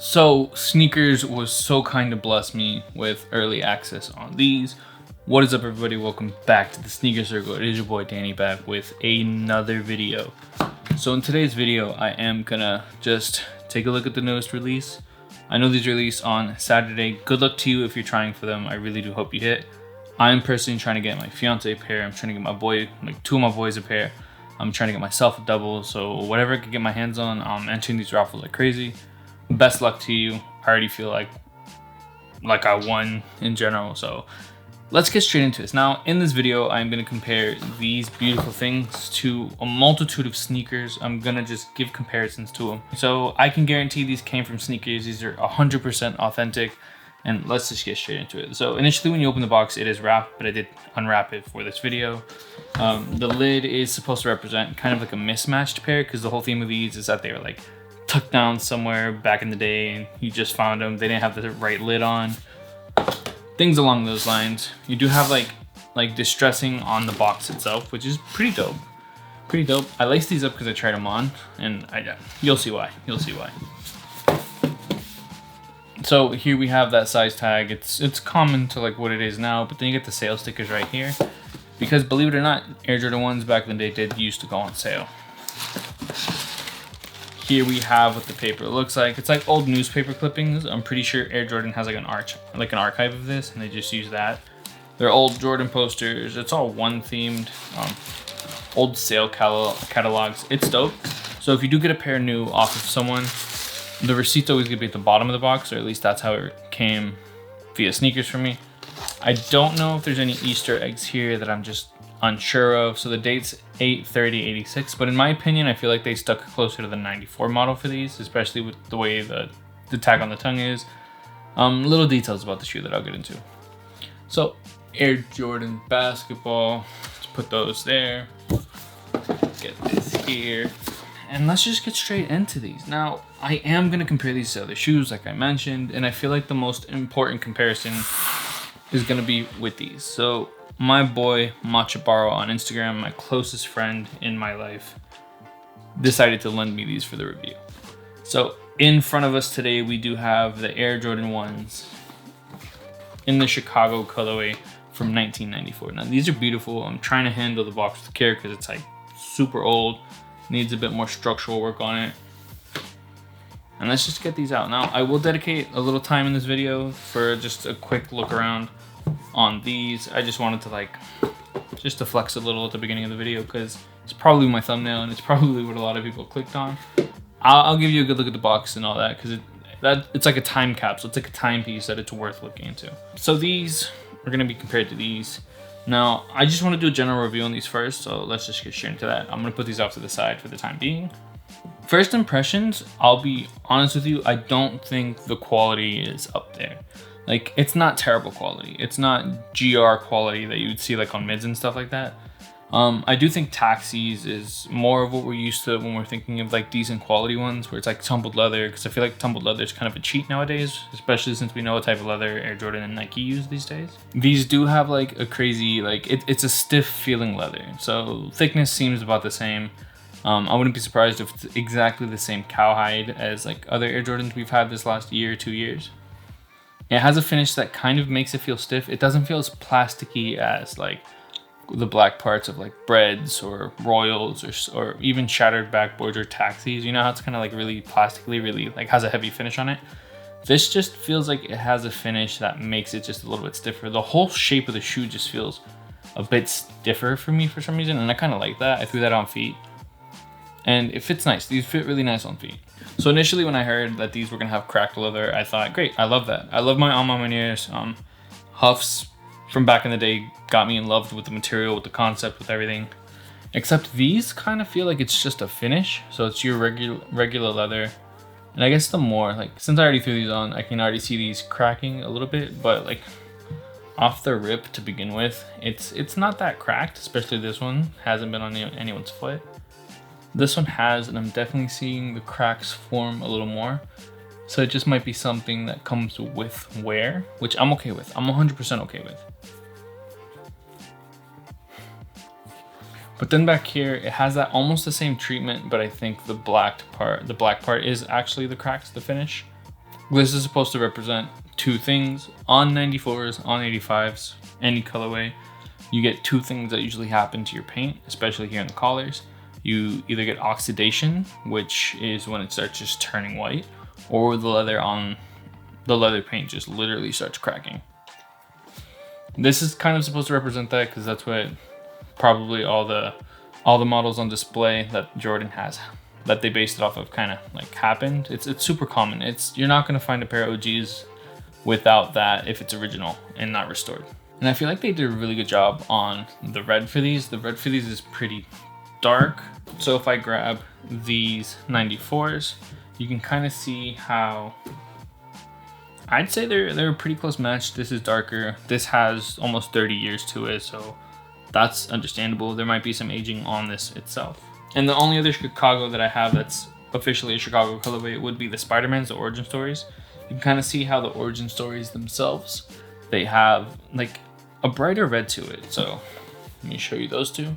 So Sneakers was so kind to bless me with early access on these. What is up, everybody? Welcome back to the Sneaker Circle. It is your boy Danny back with another video. So in today's video, I am gonna just take a look at the newest release. I know these release on Saturday. Good luck to you if you're trying for them. I really do hope you hit. I'm personally trying to get my fiance a pair. I'm trying to get my boy, like two of my boys, a pair. I'm trying to get myself a double. So whatever I could get my hands on, I'm entering these raffles like crazy. Best luck to you. I already feel like I won in general. So let's get straight into this. Now in this video, I'm going to compare these beautiful things to a multitude of sneakers. I'm going to just give comparisons to them. So I can guarantee these came from sneakers. These are 100% authentic. And let's just get straight into it. So initially when you open the box, it is wrapped, but I did unwrap it for this video. The lid is supposed to represent kind of like a mismatched pair, because the whole theme of these is that they were like tucked down somewhere back in the day and you just found them. They didn't have the right lid on. Things along those lines. You do have like distressing on the box itself, which is pretty dope. Pretty dope. I laced these up because I tried them on, and you'll see why. You'll see why. So here we have that size tag. It's common to like what it is now, but then you get the sale stickers right here, because believe it or not, Air Jordan 1s back in the day used to go on sale. Here we have what the paper looks like. It's like old newspaper clippings. I'm pretty sure Air Jordan has like an archive of this, and they just use that. They're old Jordan posters. It's all one themed. Old sale catalogs. It's dope. So if you do get a pair new off of someone, the receipt's always gonna be at the bottom of the box, or at least that's how it came via sneakers for me. I don't know if there's any Easter eggs here that I'm just unsure of. So the date's 8/30/86, but in my opinion, I feel like they stuck closer to the 94 model for these, especially with the way the tag on the tongue is. Little details about the shoe that I'll get into. So Air Jordan basketball, let's put those there. Get this here. And let's just get straight into these. Now, I am going to compare these to other shoes, like I mentioned, and I feel like the most important comparison is going to be with these. So, my boy, Machabaro on Instagram, my closest friend in my life, decided to lend me these for the review. So, in front of us today, we do have the Air Jordan 1s in the Chicago colorway from 1994. Now, these are beautiful. I'm trying to handle the box with care because it's like super old. Needs a bit more structural work on it. And let's just get these out. Now, I will dedicate a little time in this video for just a quick look around on these. I just wanted to just to flex a little at the beginning of the video, because it's probably my thumbnail and it's probably what a lot of people clicked on. I'll give you a good look at the box and all that, because it's like a time capsule. It's like a timepiece that it's worth looking into. So these are gonna be compared to these. Now, I just want to do a general review on these first, so let's just get straight into that. I'm going to put these off to the side for the time being. First impressions, I'll be honest with you, I don't think the quality is up there. Like, it's not terrible quality. It's not GR quality that you would see like on mids and stuff like that. I do think Taxis is more of what we're used to when we're thinking of like decent quality ones, where it's like tumbled leather, because I feel like tumbled leather is kind of a cheat nowadays, especially since we know what type of leather Air Jordan and Nike use these days. These do have like a crazy, it's a stiff feeling leather, so thickness seems about the same. I wouldn't be surprised if it's exactly the same cowhide as like other Air Jordans we've had this last year or 2 years. It has a finish that kind of makes it feel stiff. It doesn't feel as plasticky as like the black parts of like Breads or Royals or even Shattered Backboards or Taxis. You know how it's kind of like really plastically, really like has a heavy finish on it? This just feels like it has a finish that makes it just a little bit stiffer. The whole shape of the shoe just feels a bit stiffer for me for some reason, and I kind of like that. I threw that on feet, and it fits nice. These fit really nice on feet. So initially when I heard that these were gonna have cracked leather, I thought, great, I love that. I love my Alma Maniers. Huffs from back in the day got me in love with the material, with the concept, with everything. Except these kind of feel like it's just a finish. So it's your regular leather. And I guess the more, like, since I already threw these on, I can already see these cracking a little bit, but like off the rip to begin with, it's not that cracked, especially this one. Hasn't been on anyone's foot. This one has, and I'm definitely seeing the cracks form a little more. So it just might be something that comes with wear, which I'm okay with. I'm 100% okay with. But then back here, it has that almost the same treatment, but I think the black part is actually the cracks, the finish. This is supposed to represent two things. On 94s, on 85s, any colorway, you get two things that usually happen to your paint, especially here in the collars. You either get oxidation, which is when it starts just turning white, or the leather paint just literally starts cracking. This is kind of supposed to represent that because that's what probably all the models on display that Jordan has, that they based it off of, kind of like happened. It's super common. You're not gonna find a pair of OGs without that if it's original and not restored. And I feel like they did a really good job on the red for these. The red for these is pretty dark. So if I grab these 94s, you can kind of see how I'd say they're a pretty close match. This is darker. This has almost 30 years to it, so that's understandable. There might be some aging on this itself. And the only other Chicago that I have that's officially a Chicago colorway would be the Spider-Man's, the origin stories. You can kind of see how the origin stories themselves, they have like a brighter red to it. So let me show you those two.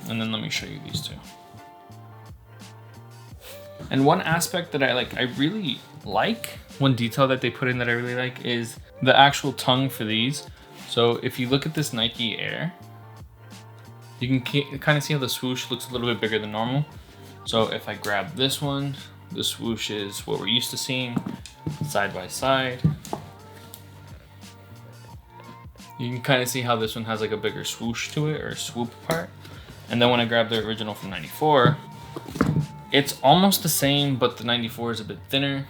And then let me show you these two. And one aspect that I really like, one detail that they put in that I really like is the actual tongue for these. So if you look at this Nike Air, you can kind of see how the swoosh looks a little bit bigger than normal. So if I grab this one, the swoosh is what we're used to seeing side by side. You can kind of see how this one has like a bigger swoosh to it, or swoop part. And then when I grab the original from 94, it's almost the same, but the 94 is a bit thinner.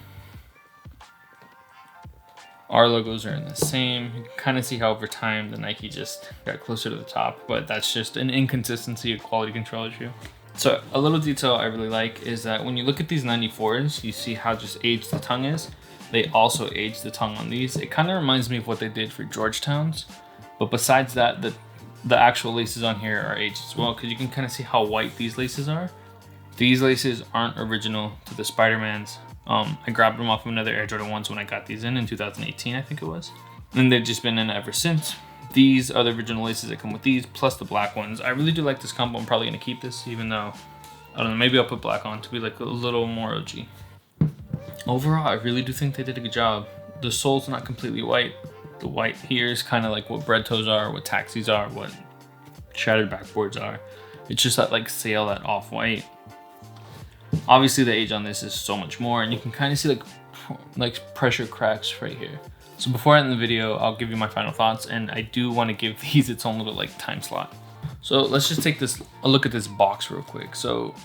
Our logos are in the same. You can kind of see how over time the Nike just got closer to the top, but that's just an inconsistency of quality control issue. So a little detail I really like is that when you look at these 94s, you see how just aged the tongue is. They also aged the tongue on these. It kind of reminds me of what they did for Georgetown's, but besides that, the actual laces on here are aged as well, because you can kind of see how white these laces are. These laces aren't original to the Spider-Man's. I grabbed them off of another Air Jordan 1s when I got these in 2018, I think it was. And they've just been in ever since. These are the original laces that come with these, plus the black ones. I really do like this combo. I'm probably gonna keep this, even though, I don't know, maybe I'll put black on to be like a little more OG. Overall, I really do think they did a good job. The sole's not completely white. The white here is kind of like what bread toes are, what taxis are, what shattered backboards are. It's just that like sail, that off-white. Obviously the age on this is so much more, and you can kind of see like pressure cracks right here. So before I end the video, I'll give you my final thoughts, and I do want to give these its own little like time slot. So let's just take a look at this box real quick. So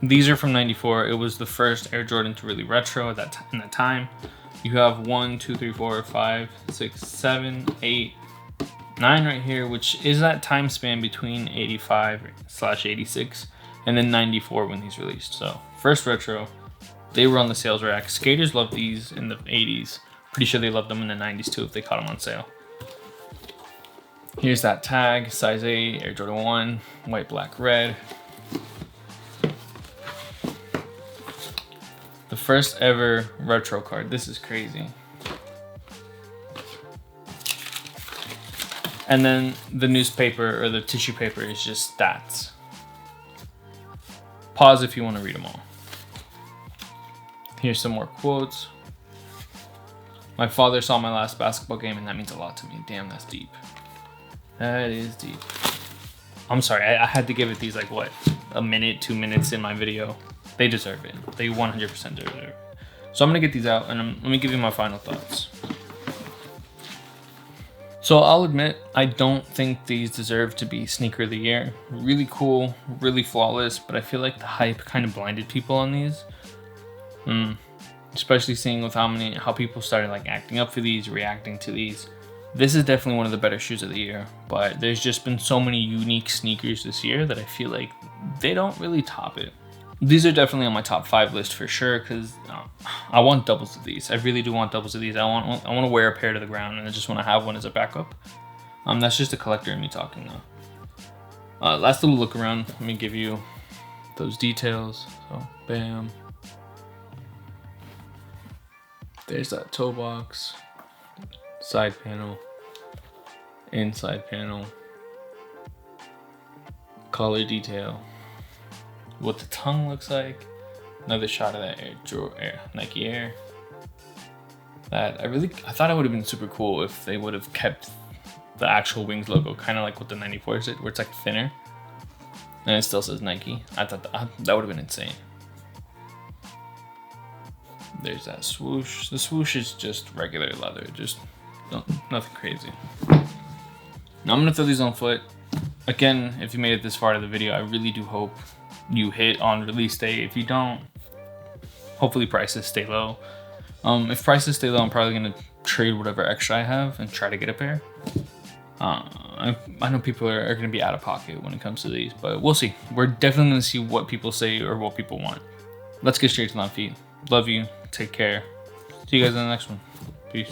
these are from 94. It was the first Air Jordan to really retro in that time. You have 1, 2, 3, 4, 5, 6, 7, 8, 9 right here, which is that time span between 85/86 and then 94 when these released. So first retro, they were on the sales rack. Skaters loved these in the 80s. Pretty sure they loved them in the 90s too if they caught them on sale. Here's that tag, size 8, Air Jordan 1, white, black, red. The first ever retro card. This is crazy. And then the newspaper or the tissue paper is just stats. Pause if you want to read them all. Here's some more quotes. My father saw my last basketball game, and that means a lot to me. Damn, that's deep. That is deep. I'm sorry, I had to give it these like what, a minute, 2 minutes in my video. They deserve it. They 100% deserve it. So I'm gonna get these out, and let me give you my final thoughts. So I'll admit, I don't think these deserve to be sneaker of the year. Really cool, really flawless, but I feel like the hype kind of blinded people on these. Especially seeing with how people started like acting up for these, reacting to these. This is definitely one of the better shoes of the year, but there's just been so many unique sneakers this year that I feel like they don't really top it. These are definitely on my top 5 list for sure, because I want doubles of these. I really do want doubles of these. I want to wear a pair to the ground, and I just want to have one as a backup. That's just a collector in me talking though. Last little look around. Let me give you those details. So, bam. There's that toe box, side panel, inside panel, collar detail, what the tongue looks like, Another shot of that Nike Air. That I thought it would have been super cool if they would have kept the actual Wings logo, kind of like what the 94s did, where it's like thinner and it still says Nike. I thought that would have been insane. There's that swoosh. The swoosh is just regular leather, just nothing crazy. Now I'm gonna throw these on foot. Again, if you made it this far to the video, I really do hope you hit on release day. If you don't, hopefully prices stay low. If prices stay low, I'm probably gonna trade whatever extra I have and try to get a pair. I know people are gonna be out of pocket when it comes to these, but we'll see. We're definitely gonna see what people say or what people want. Let's get straight to the feet. Love you. Take care. See you guys in the next one. Peace.